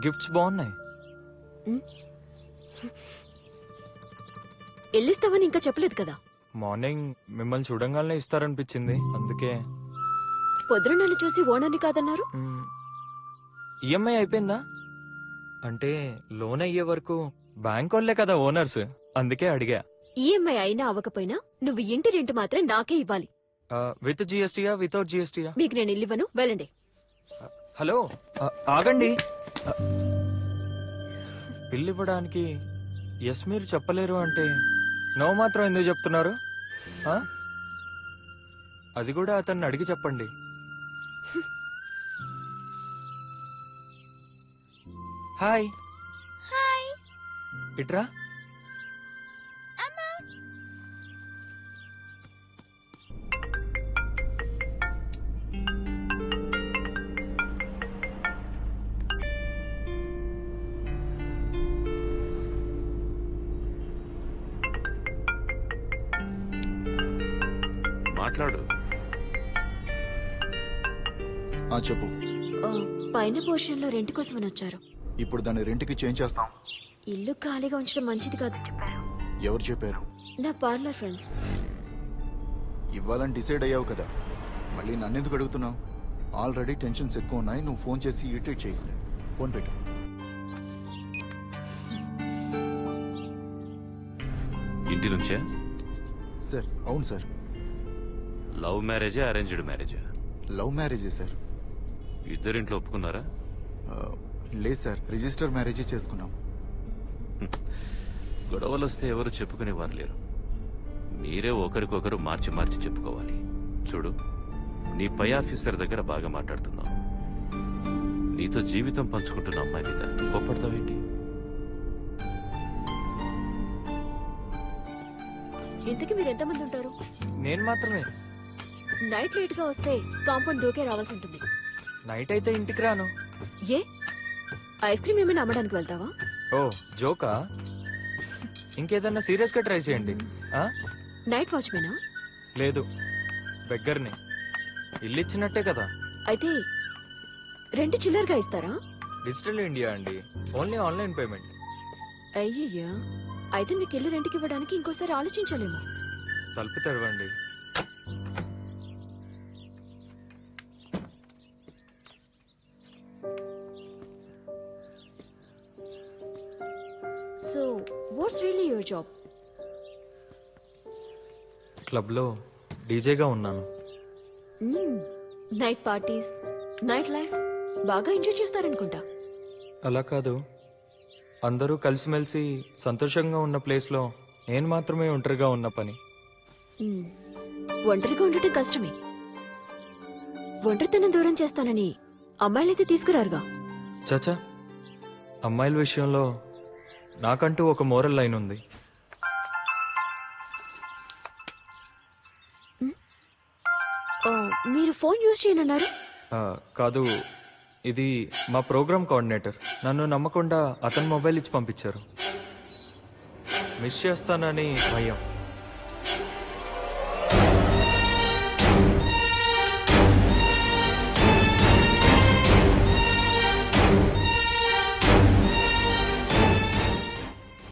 Gifts బాగున్నాయి. ఎల్లిస్తావని ఇంకా చెప్పలేదు కదా. మార్నింగ్ మిమ్మల్ని చూడంగానే ఇస్తారనిపించింది, అందుకే. పొద్దున నన్ను చూసి ఓనర్ని కాదన్నారు. ఈఎంఐ అయిపోయిందా? అంటే లోన్ అయ్యే వరకు బ్యాంక్ వాళ్ళే కదా ఓనర్స్, అందుకే అడిగా. ఈఎంఐ అయినా అవ్వకపోయినా నువ్వు ఇంటి రెంట్ మాత్రం నాకే ఇవ్వాలి. విత్ జిఎస్టీయా వితౌట్ జిఎస్టీయా? మీకు నేను ఇల్లు ఇవ్వను, వెళ్ళండి. హలో ఆగండి. బిల్లు ఇవ్వడానికి ఎస్ మీరు చెప్పలేరు అంటే నో మాత్రం ఎందుకు చెప్తున్నారు? అది కూడా అతన్ని అడిగి చెప్పండి. హాయ్. హాయ్. ఇట్రా. మాట్లాడు. చెప్పు. పైన పోర్షన్ లో రెంట్ కోసమని వచ్చారు. ఇప్పుడు దాన్ని రెంట్కి చేంజ్ చేస్తాం. ఇల్లు ఖాళీగా ఉంచడం మంచిది కాదు చెప్పారు. ఎవరు చెప్పారు? నా పార్లర్ ఫ్రెండ్స్. ఇవ్వాలని డిసైడ్ అయ్యావు కదా, మళ్ళీ నన్నెందుకు అడుగుతున్నావు? ఆల్రెడీ టెన్షన్స్ ఎక్కువ ఉన్నాయి. నువ్వు ఫోన్ చేసి ఇరిటేట్ చేయి. ఫోన్ పెట్టు. ఇంటి నుంచే? సార్ అవును సార్. లవ్ మ్యారేజా అరేంజ్డ్ మ్యారేజా? లవ్ మ్యారేజే సార్. ఇద్దరింట్లో ఒప్పుకున్నారా? లేదు సార్, రిజిస్టర్ మ్యారేజే చేసుకున్నాం. గొడవలు వస్తే ఎవరు చెప్పుకునే వారు లేరు. మీరే ఒకరికొకరు మార్చి మార్చి చెప్పుకోవాలి. చూడు, నీ పై ఆఫీసర్ దగ్గర బాగా మాట్లాడుతున్నావు. నీతో జీవితం పంచుకుంటున్న అమ్మాయి మీద కోప్పడతావేంటి? ఇంతకీ మీరు ఎంతమంది ఉంటారు? నేను మాత్రమే. నైట్ లేట్ గా వస్తే కాంపౌండ్ దూకే రావాల్సి ఉంటుంది. నైట్ అయితే ఇంటికి రాను. ఏ ఐస్ క్రీమ్ ఏమైనా అమ్మడానికి వెళ్తావా? ఓ జోకా? ఇంకేదన్నా సీరియస్ గా ట్రై చేయండి. నైట్ వాచ్మేనా? లేదు, బెగ్గర్ని. ఇల్లు ఇచ్చినట్టే కదా. అయితే రెంట్ చిల్లరగా ఇస్తారా? డిజిటల్ ఇండియా అండి, ఓన్లీ ఆన్లైన్ పేమెంట్. అయ్యయ్యా, అయితే మీకు ఇల్లు రెంట్కి ఇవ్వడానికి ఇంకోసారి ఆలోచించాలేమో. తలుపు తెరవండి. So what's really your job? క్లబ్లో డీజేగా ఉన్నాను. నైట్ పార్టీస్, నైట్ లైఫ్ బాగా ఎంజాయ్ చేస్తారనుకుంటా. అలా కాదు, అందరూ కలిసిమెలిసి సంతోషంగా ఉన్న ప్లేస్లో నేను మాత్రమే ఒంటరిగా ఉన్న పని. ఒంటరిగా ఉండటం కష్టమే. ఒంటరితనం దూరం చేస్తానని అమ్మాయిలైతే తీసుకురారుగా. చచా, అమ్మాయిల విషయంలో నాకంటూ ఒక మోరల్ లైన్ ఉంది. మీరు ఫోన్ యూజ్ చేయనన్నారు? కాదు, ఇది మా ప్రోగ్రామ్ కోఆర్డినేటర్. నన్ను నమ్మకుండా అతని మొబైల్ ఇచ్చి పంపించారు. మిస్ చేస్తానని భయం.